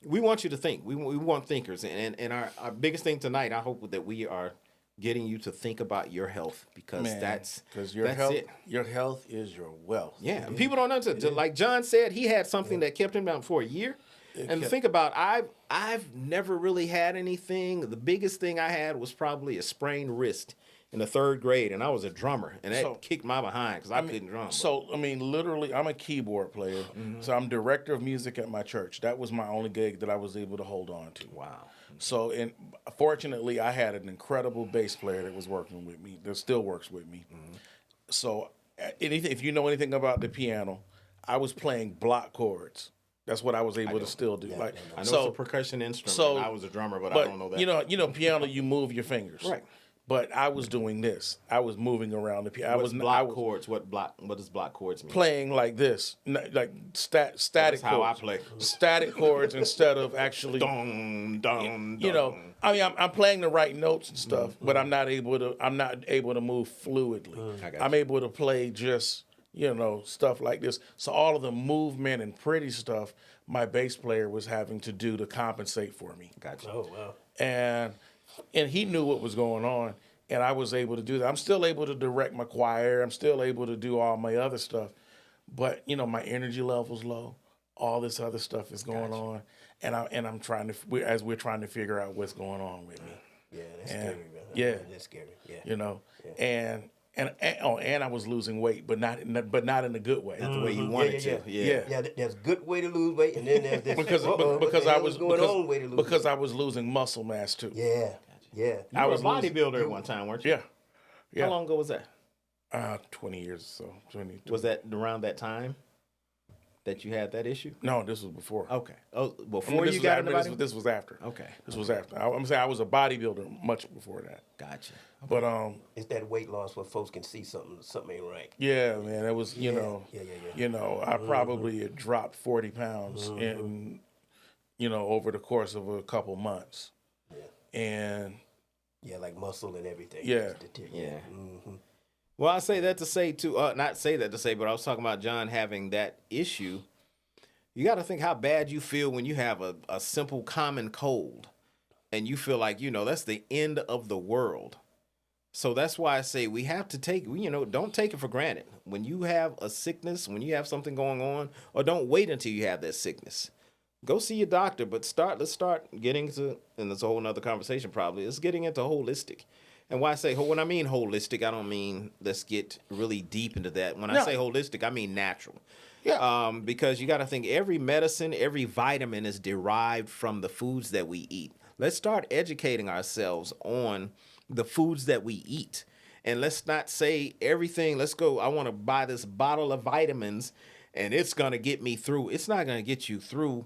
We want you to think. We want thinkers, and our biggest thing tonight, I hope that we are getting you to think about your health, because that's health. it. Your health is your wealth. Yeah, and people don't understand. Like John said, he had something that kept him down for a year. Think about, I've never really had anything. The biggest thing I had was probably a sprained wrist in the 3rd grade, and I was a drummer, and that kicked my behind because I couldn't drum. So, I mean, literally, I'm a keyboard player, so I'm director of music at my church. That was my only gig that I was able to hold on to. Wow. So, and fortunately, I had an incredible bass player that was working with me, that still works with me. So, if you know anything about the piano, I was playing block chords. That's what I was able to still do. Yeah, I know it's a percussion instrument. I was a drummer, but I don't know that. You know, piano, you move your fingers. Right. But I was doing this. I was moving around the piano. Block chords? What does block chords mean? Playing like this, like static That's chords. how I play. Static chords instead of actually. Dong, dong, You know, dong. I mean, I'm playing the right notes and stuff, but I'm not able to move fluidly. I'm able to play just, stuff like this. So all of the movement and pretty stuff, my bass player was having to do to compensate for me. Gotcha. Oh, wow. And he knew what was going on, and I was able to do that. I'm still able to direct my choir. I'm still able to do all my other stuff, but my energy level's low. All this other stuff is going on, and I'm trying to we're trying to figure out what's going on with me. Yeah, that's scary, man. Yeah, That's scary. Yeah. And I was losing weight, but not in a good way. Not the way you wanted to. Yeah, there's good way to lose weight, and then there's this because I was losing muscle mass too. Yeah. You were a bodybuilder at one time, weren't you? Yeah. How long ago was that? 20 years or so. 20. Was that around that time that you had that issue? No, this was before. Okay. Oh, before you got into bodybuilding? This was after. Okay. This was after. I'm saying I was a bodybuilder much before that. Gotcha. But it's that weight loss where folks can see something ain't right. Yeah, man, it was I probably had dropped 40 pounds in over the course of a couple months. Yeah. And like muscle and everything. Yeah. Yeah. Mm-hmm. Well, I say that to say too. Not say that to say, but I was talking about John having that issue. You got to think how bad you feel when you have a simple common cold, and you feel like that's the end of the world. So that's why I say we have to take, don't take it for granted. When you have a sickness, when you have something going on, or don't wait until you have that sickness. Go see your doctor, but let's start getting to, and it's a whole nother conversation probably, it's getting into holistic. And when I mean holistic, I don't mean let's get really deep into that. When I say holistic, I mean natural. Yeah. Because you got to think every medicine, every vitamin is derived from the foods that we eat. Let's start educating ourselves on the foods that we eat. And let's not say everything, let's go, I want to buy this bottle of vitamins and it's going to get me through. It's not going to get you through.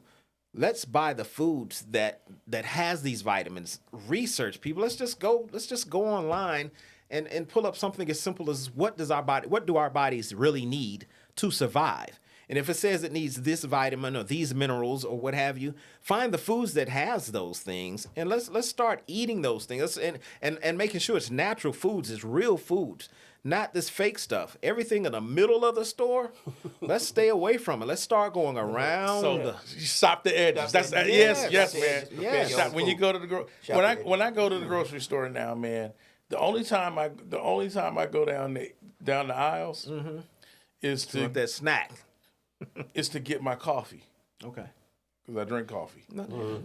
Let's buy the foods that has these vitamins. Research, people. Let's just go online and pull up something as simple as what do our bodies really need to survive? And if it says it needs this vitamin or these minerals or what have you, find the foods that has those things and let's start eating those things and making sure it's natural foods, it's real foods, not this fake stuff. Everything in the middle of the store, let's stay away from it. Let's start going around. So you stop the edges. Yes, man. Yes. When you go to the when I go to the grocery store now, man, the only time I go down the aisles is to want that snack. Is to get my coffee. Okay. Because I drink coffee.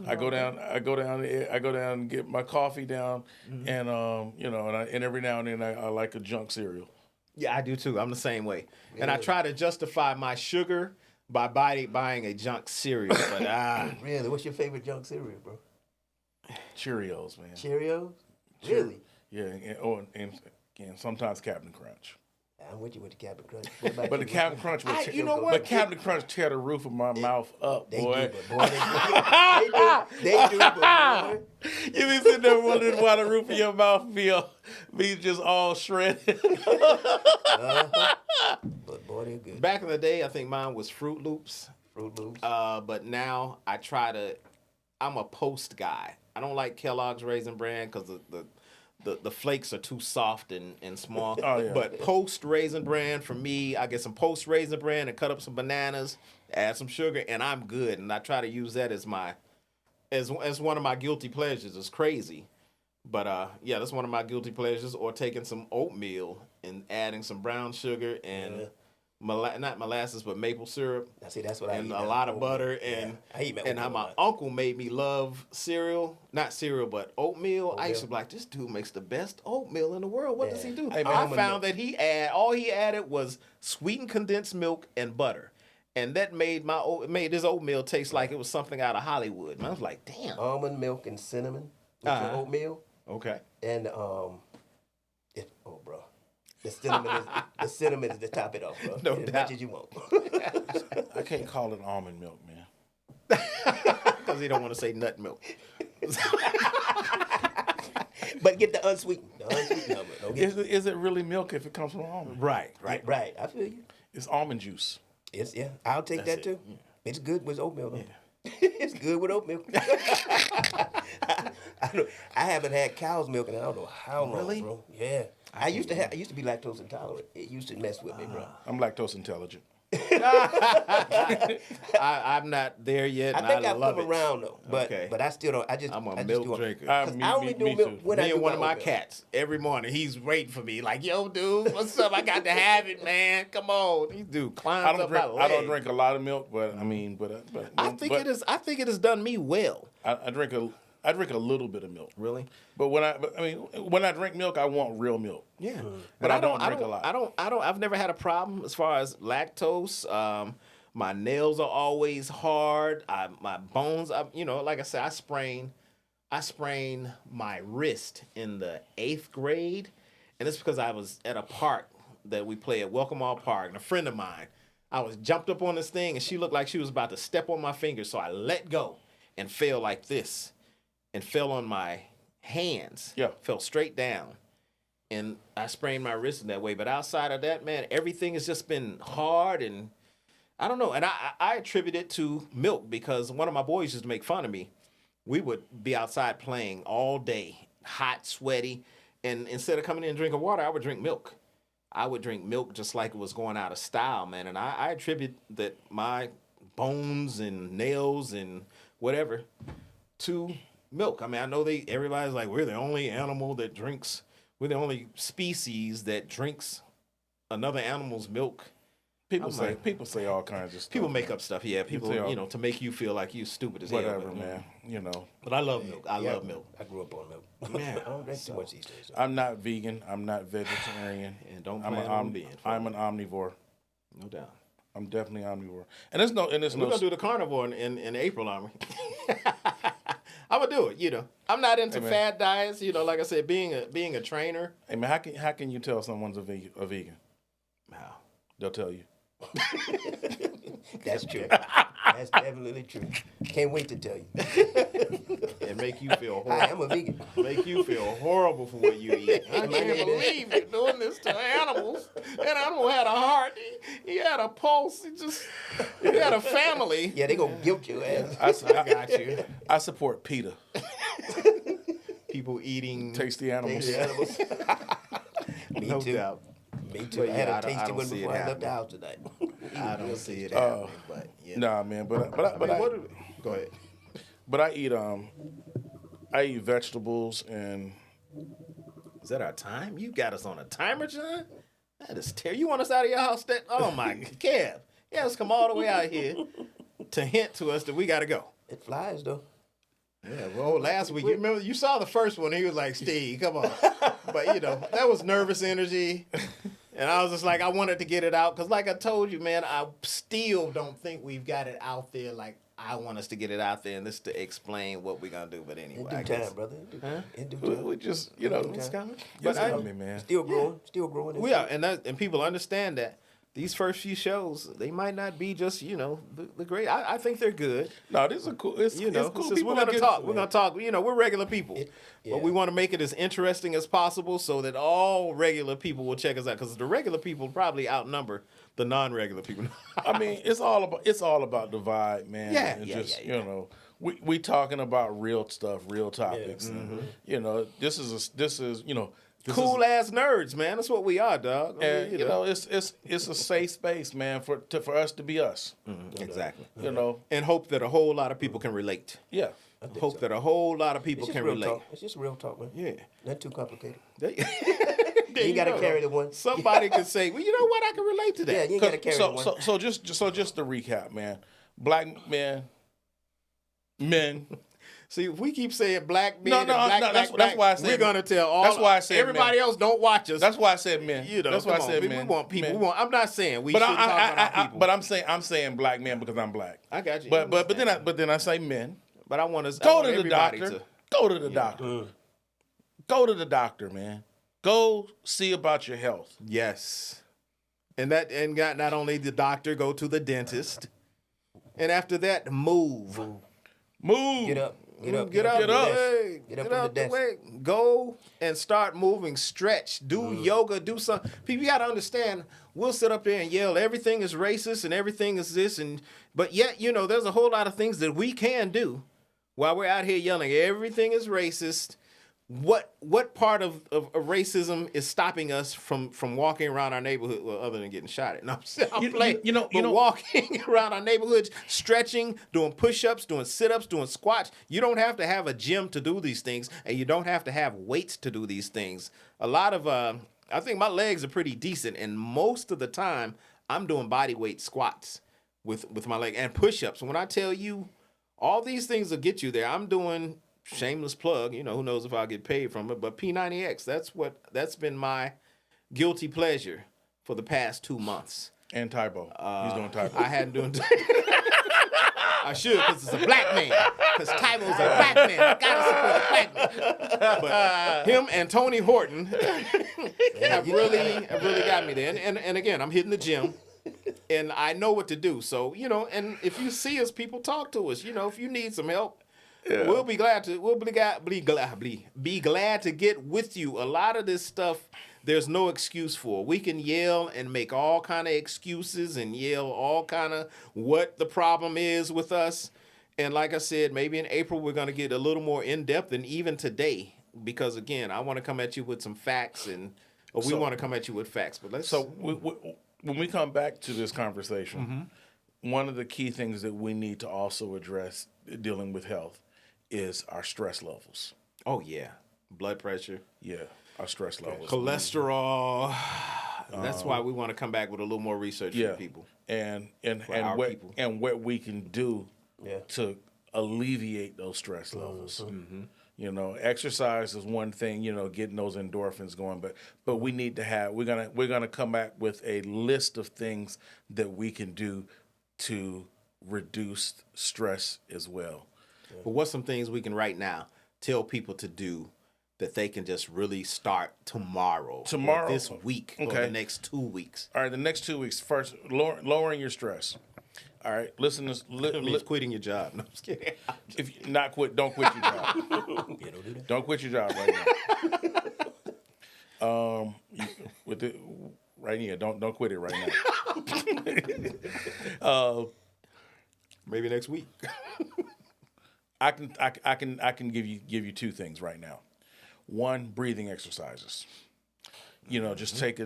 I go down and get my coffee down, and and every now and then I like a junk cereal. Yeah, I do too. I'm the same way, and I try to justify my sugar by buying a junk cereal, but Really? What's your favorite junk cereal, bro? Cheerios, man. Cheerios? Really? Yeah, and sometimes Captain Crunch. I'm with you with the Captain Crunch. What about But you? the Captain Crunch was, you know what? But Captain Crunch tear the roof of my mouth up, They boy. do, but boy, they do, but boy. You be sitting there wondering why the roof of your mouth be just all shredded. But boy, they're good. back in the day, I think mine was Fruit Loops. Fruit Loops. But now I'm a Post guy. I don't like Kellogg's Raisin Bran because the flakes are too soft and small. Oh, yeah. But Post Raisin Bran, for me, I get some Post Raisin Bran and cut up some bananas, add some sugar, and I'm good. And I try to use that as one of my guilty pleasures. It's crazy. But yeah, that's one of my guilty pleasures. Or taking some oatmeal and adding some brown sugar and not molasses, but maple syrup. Now, see, that's what I And eat. a lot of butter and I eat my and how oatmeal a my lot. uncle made me love cereal, not cereal, but oatmeal. I used to be like, this dude makes the best oatmeal in the world. What does he do? Hey, man, I almond found milk. that all he added was sweetened condensed milk and butter, and that made his oatmeal taste like it was something out of Hollywood. And I was like, damn. Almond milk and cinnamon with your oatmeal. Okay. And bro, the cinnamon is to top it off, bro. No as doubt. much as you want. I can't call it almond milk, man. Because he don't want to say nut milk. But get the unsweetened. Almond. Don't get Is it really milk if it comes from almond? Right. right. I feel you. It's almond juice. I'll take that it. too. It's good with oatmeal though. It's good with oatmeal. I haven't had cow's milk in I don't know how long, Really? bro. Yeah. I used to be lactose intolerant. It used to mess with me, bro. I'm lactose intelligent. I'm not there yet. I And think I've love come it. around though, but Okay. I still don't. I'm a I just milk do drinker. 'cause Me- I only me- do me milk too. when I Me do and one of my oatmeal. cats, every morning, he's waiting for me. Like, yo, dude, what's up? I got to have it, man. Come on. This dude climbs I don't up drink. my leg. I don't drink a lot of milk, but I mean, but I think it has done me well. I drink a little bit of milk. Really? But when I drink milk, I want real milk. Yeah. But I don't drink a lot. I've never had a problem as far as lactose. My nails are always hard. My bones, like I said, I sprained my wrist in the 8th grade. And it's because I was at a park that we play at Welcome All Park. And a friend of mine, I was jumped up on this thing and she looked like she was about to step on my finger. So I let go and fell like this and fell on my hands. Yeah. Fell straight down. And I sprained my wrist in that way. But outside of that, man, everything has just been hard and I don't know. And I attribute it to milk because one of my boys used to make fun of me. We would be outside playing all day, hot, sweaty. And instead of coming in and drinking water, I would drink milk. I would drink milk just like it was going out of style, man. And I attribute that my bones and nails and whatever to milk. I mean, I know everybody's like, we're the only species that drinks another animal's milk. People say all kinds of stuff. People make up stuff, yeah. People, say all- to make you feel like you stupid as hell. Whatever, but, man. You know, But I love milk. I love milk. I grew up on milk. Yeah. I don't drink too much these days. I'm not vegan. I'm not vegetarian. And don't I'm plan an on being. I'm an omnivore. No doubt. I'm definitely omnivore. And there's no. We're gonna do the carnivore in April, Army. I'm gonna do it. I'm not into man. fad diets. Like I said, being a trainer. Hey man, how can you tell someone's a vegan? Wow. They'll tell you. That's true. That's definitely true. Can't wait to tell you. And make you feel I horrible. am a vegan. Make you feel horrible for what you eat. I can't believe you're doing this to animals. That animal had a heart. He had a pulse. He had a family. Yeah, they gonna guilt your ass. I got you. I support PETA. People eating. Tasty animals. Tasty animals. Me No too. doubt. Me too. But I had yeah, a I tasty don't one see it before I left the happening. house tonight. I don't see it happening. But Nah, man. But go ahead. But I eat vegetables and Is that our time? You got us on a timer, John? That is terrible. You want us out of your house? Oh my Kev. Yeah, let's come all the way out here to hint to us that we gotta go. It flies though. Yeah, well, last week, you remember, you saw the first one, he was like, Steve, come on. But, that was nervous energy. And I was just like, I wanted to get it out because, like I told you, man, I still don't think we've got it out there like I want us to get it out there and this to explain what we're gonna do. But anyway, In due time, brother. In due time. We just, it's coming. but But man. Still growing. we are, and people understand that these first few shows they might not be just the great. I think they're good. No, this is cool. It's cool. Since People we're gonna get talk. it. We're gonna talk. We're regular people, but we want to make it as interesting as possible so that all regular people will check us out. Because the regular people probably outnumber the non-regular people. I mean, it's all about the vibe, man. Yeah, and yeah, just, yeah. we talking about real stuff, real topics. And, this is Cool ass nerds, man. That's what we are, dog. and it's a safe space, man, for us to be us. Exactly. And hope that a whole lot of people can relate. yeah. Hope that a whole lot of people It's just can real relate. talk. It's just real talk, man. Yeah. Not too complicated. There You ain't gotta carry the one. Somebody could say, well, you know what? I can relate to that. Yeah, you ain't gotta carry the one. So just to recap, man. Black men. See, if we keep saying black men, No, and black, that's why I said we're gonna tell all. that's why I said everybody men. else don't watch us. That's why I said men. That's why I said men. We want people. Men. We want. I'm not saying we But shouldn't talk about our people. but I'm saying black men because I'm black. I got you. But then I say men. But I want to Go to the doctor. Go to the doctor. Go to the doctor, man. Go see about your health. Yes, and got not only the doctor, go to the dentist, and after that, move. Get up. Get up. Get up Get from the out the desk. way. Go and start moving. Stretch. Do yoga. Do something. People, you got to understand. We'll sit up there and yell everything is racist and everything is this, but yet there's a whole lot of things that we can do while we're out here yelling everything is racist. What part of racism is stopping us from walking around our neighborhood, well, other than getting shot at? No, I'm playing. Walking around our neighborhoods, stretching, doing push-ups, doing sit-ups, doing squats. You don't have to have a gym to do these things, and you don't have to have weights to do these things. A lot of, I think my legs are pretty decent, and most of the time, I'm doing body weight squats with my leg and push-ups. When I tell you, all these things will get you there. I'm doing... Shameless plug, who knows if I'll get paid from it, but P90X, that's been my guilty pleasure for the past 2 months. And Tybo. He's doing Tybo. I hadn't doing I should, because it's a black man. Because Tybo's a black man. I gotta support a black man. But him and Tony Horton have really got me there. And again, I'm hitting the gym. And I know what to do. So, and if you see us, people talk to us. If you need some help, we'll be glad to be glad to get with you. A lot of this stuff there's no excuse for. We can yell and make all kind of excuses and yell all kind of what the problem is with us. And like I said, maybe in April we're going to get a little more in depth than even today, because again, I want to come at you with some facts we want to come at you with facts. But let's. So when we come back to this conversation, one of the key things that we need to also address dealing with health is our stress levels. Oh yeah, blood pressure. Yeah, our stress levels. Cholesterol. That's why we want to come back with a little more research for people. And people. what we can do to alleviate those stress levels. Exercise is one thing, getting those endorphins going, but we need to have we're gonna come back with a list of things that we can do to reduce stress as well. But what's some things we can right now tell people to do that they can just really start tomorrow, or this week, or the next 2 weeks? All right, the next 2 weeks. First, lowering your stress. All right, listen to Means quitting your job. No, I'm just kidding. If you not quit, don't quit your job. Don't quit your job right now. With it right here, don't quit it right now. Maybe next week. I can give you two things right now. One, breathing exercises. Just take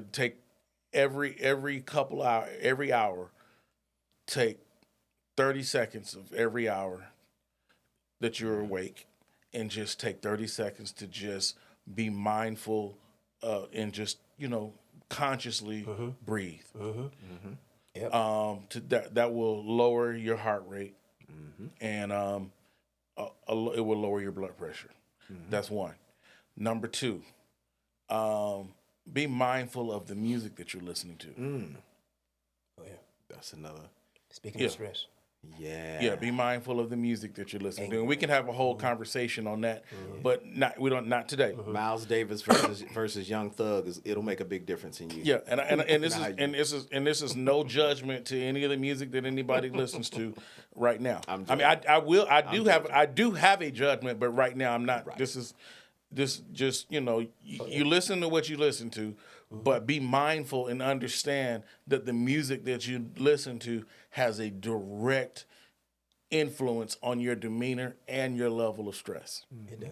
every couple hour, every hour, take 30 seconds of every hour that you're awake, and just take 30 seconds to just be mindful and just consciously breathe. Yep. That will lower your heart rate, and it will lower your blood pressure. That's one. Number two, be mindful of the music that you're listening to. Oh, yeah. That's another. Speaking of stress. Yeah. Yeah, be mindful of the music that you're listening to. And we can have a whole conversation on that, but not today. Miles Davis versus Young Thug it'll make a big difference in you. Yeah, and this is no judgment to any of the music that anybody listens to right now. I do have a judgment, but right now I'm not. Right. This just you listen to what you listen to, but be mindful and understand that the music that you listen to has a direct influence on your demeanor and your level of stress. It does.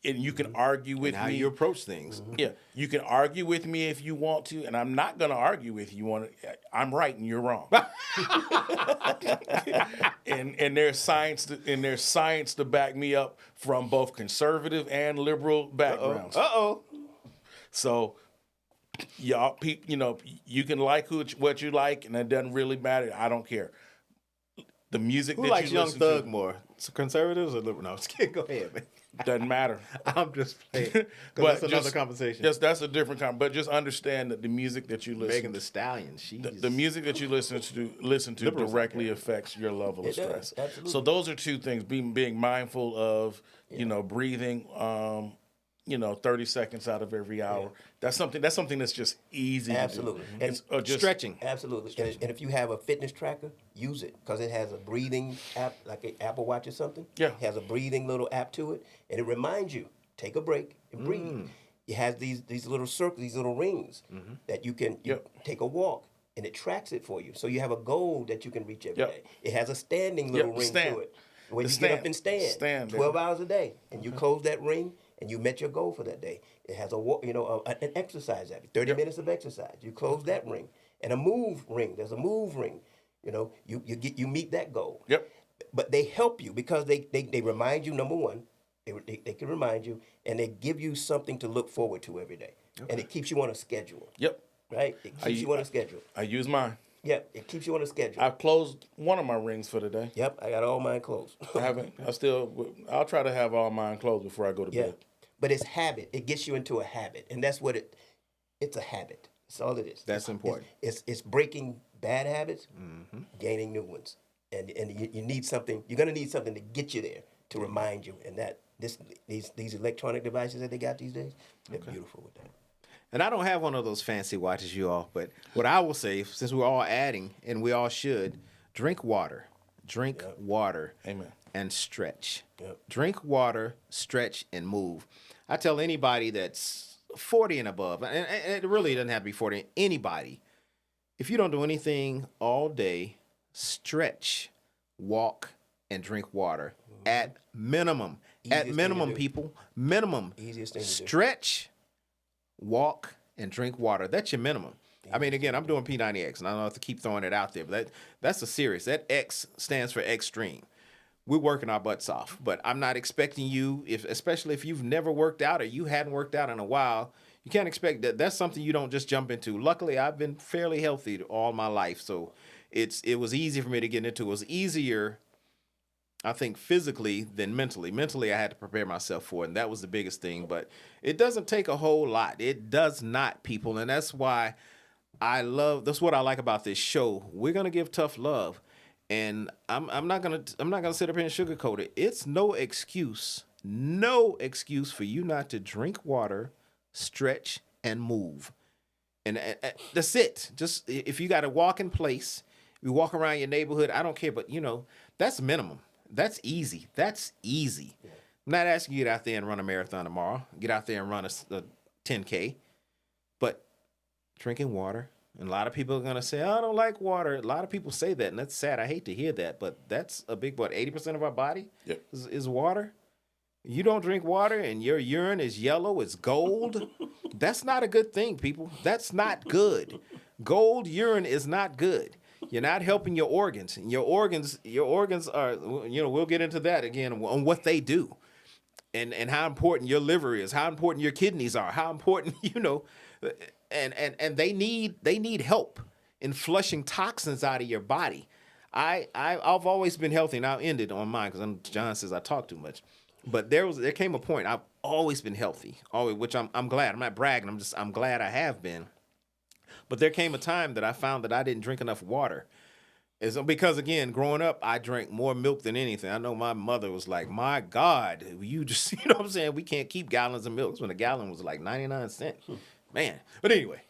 And you can argue with how me. you approach things. Yeah, you can argue with me if you want to, and I'm not going to argue with you. I'm right and you're wrong. and there's science to back me up from both conservative and liberal backgrounds. So, y'all, you can like what you like, and it doesn't really matter. I don't care. The music Who that likes you Young listen Thug to, more? Conservatives or liberal? No, just kidding. Go ahead, man. doesn't matter. I'm just playing. But That's another conversation. That's a different conversation. But just understand that the music that you listen Megan Thee Stallion, the music that you listen to directly affects your level of stress. Absolutely. So those are two things: being mindful of breathing. 30 seconds out of every hour. Yeah. That's something that's just easy. Absolutely. To do. And just stretching. Absolutely. And if you have a fitness tracker, use it because it has a breathing app, like an Apple Watch or something. Yeah. It has a breathing little app to it, and it reminds you, take a break and breathe. It has these little circles, these little rings that you can take a walk, and it tracks it for you. So you have a goal that you can reach every day. It has a standing little ring to it. When you get up and stand 12 hours a day, and you close that ring, and you met your goal for that day. It has an exercise app, 30 minutes of exercise. You close that ring, and a move ring. There's a move ring. You meet that goal. Yep. But they help you because they remind you. Number one, they can remind you, and they give you something to look forward to every day, and it keeps you on a schedule. Yep. Right. It keeps you on a schedule. I use mine. Yep. It keeps you on a schedule. I've closed one of my rings for the day. Yep. I got all mine closed. I haven't. I'll try to have all mine closed before I go to bed. But it's habit. It gets you into a habit, and that's what it's a habit. That's all it is. That's important. It's breaking bad habits, gaining new ones, and you need something. You're gonna need something to get you there to remind you. And that these electronic devices that they got these days, they're beautiful with that. And I don't have one of those fancy watches you all, but what I will say, since we're all adding, and we all should, drink water. Drink water. Amen. And stretch. Yep. Drink water, stretch, and move. I tell anybody that's 40 and above, and it really doesn't have to be 40, anybody, if you don't do anything all day, stretch, walk, and drink water at minimum. Easiest at minimum, thing to do. People. Minimum. Easiest thing to do. Stretch, walk, and drink water. That's your minimum. I mean, again, I'm doing P90X, and I don't have to keep throwing it out there, but that's a serious. That X stands for extreme. We're working our butts off, but I'm not expecting you, especially if you've never worked out or you hadn't worked out in a while, you can't expect that. That's something you don't just jump into. Luckily, I've been fairly healthy all my life, so it was easy for me to get into. It was easier, I think, physically than mentally. Mentally, I had to prepare myself for it, and that was the biggest thing. But it doesn't take a whole lot. It does not, people, and that's why that's what I like about this show. We're gonna give tough love. And I'm not gonna sit up here and sugarcoat it. It's no excuse for you not to drink water, stretch, and move. And that's it. Just if you got to walk in place, you walk around your neighborhood. I don't care, but that's minimum. That's easy. That's easy. Yeah. I'm not asking you to get out there and run a marathon tomorrow. Get out there and run a 10K, but drinking water. And a lot of people are going to say, I don't like water. A lot of people say that, and that's sad. I hate to hear that, but that's a big, 80% of our body is water? You don't drink water and your urine is yellow, it's gold? That's not a good thing, people. That's not good. Gold urine is not good. You're not helping your organs. And your organs are, we'll get into that again on what they do and how important your liver is, how important your kidneys are, how important, and they need help in flushing toxins out of your body. I've always been healthy, and I'll end it on mine because John says I talk too much. But there came a point. I've always been healthy, always, which I'm glad. I'm not bragging. I'm glad I have been. But there came a time that I found that I didn't drink enough water. It's because, again, growing up, I drank more milk than anything. I know my mother was like, my God, you just, you know what I'm saying? We can't keep gallons of milk. When a gallon was like 99 cents. Man. But anyway,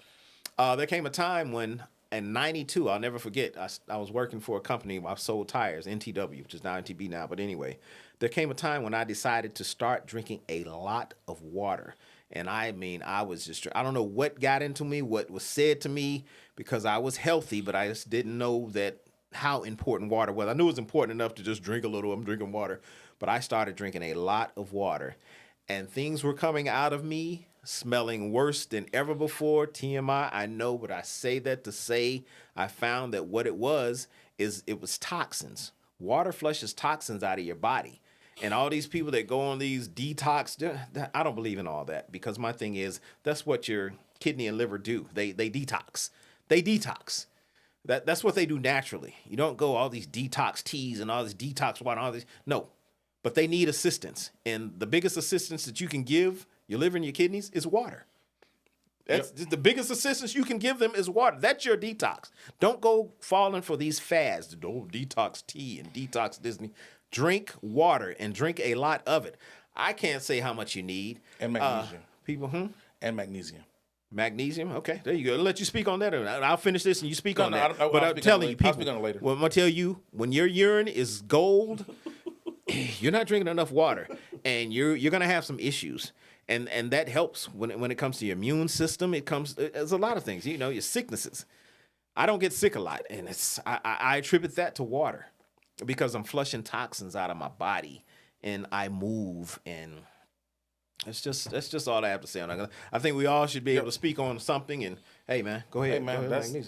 there came a time when, in 92, I'll never forget, I was working for a company. I sold tires, NTW, which is now NTB now. But anyway, there came a time when I decided to start drinking a lot of water. And I mean, I was just, I don't know what got into me, what was said to me, because I was healthy, but I just didn't know that how important water was. I knew it was important enough to just drink a little. I'm drinking water. But I started drinking a lot of water. And things were coming out of me smelling worse than ever before. TMI, I know, but I say that to say I found that what it was is it was toxins. Water flushes toxins out of your body. And all these people that go on these detox, I don't believe in all that, because my thing is that's what your kidney and liver do. They detox. They detox. That's what they do naturally. You don't go all these detox teas and all this detox water, all this. No, but they need assistance. And the biggest assistance that you can give your liver and your kidneys is water. That's the biggest assistance you can give them is water. That's your detox. Don't go falling for these fads. Don't detox tea and detox Disney. Drink water and drink a lot of it. I can't say how much you need. And magnesium. And magnesium. Magnesium, okay, there you go. I'll let you speak on that. I'll finish this and you speak on that. But I'm telling you, people, I'll speak on it later. Well, I'm gonna tell you, when your urine is gold, you're not drinking enough water, and you're gonna have some issues, and that helps when it comes to your immune system. There's a lot of things, your sicknesses. I don't get sick a lot, and I attribute that to water, because I'm flushing toxins out of my body, and I move and. That's just all I have to say on that. I think we all should be able to speak on something. And hey, man, go ahead.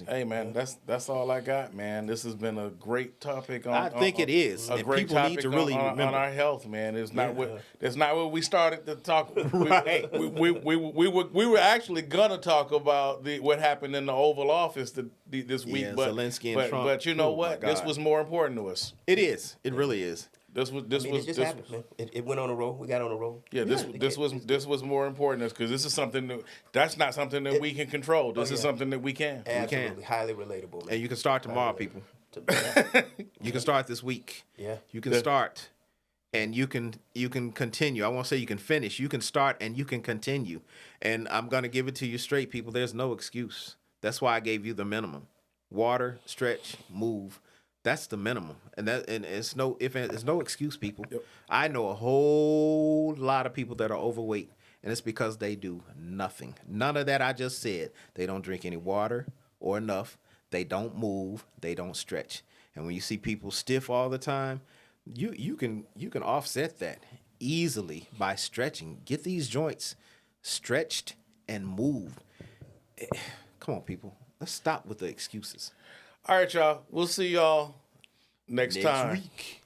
Hey, man, that's all I got, man. This has been a great topic. I think it is. A great people topic need to really on our health, man. It's not what we started to talk. Right. We were actually gonna talk about what happened in the Oval Office this week, but Zelensky and Trump. But you know what? This was more important to us. It is. It really is. It just happened, man. It went on a roll. We got on a roll. Yeah, this was more important because this is something that's not something that we can control. This is something that we can. Absolutely, we can. Highly relatable. Man. And you can start tomorrow, people. You can start this week. Yeah, you can start, and you can continue. I won't say you can finish. You can start and you can continue. And I'm gonna give it to you straight, people. There's no excuse. That's why I gave you the minimum: water, stretch, move. That's the minimum, and it's no excuse, people. Yep. I know a whole lot of people that are overweight, and it's because they do nothing. None of that I just said. They don't drink any water or enough. They don't move. They don't stretch. And when you see people stiff all the time, you can offset that easily by stretching. Get these joints stretched and moved. Come on, people. Let's stop with the excuses. All right, y'all. We'll see y'all next time. Week.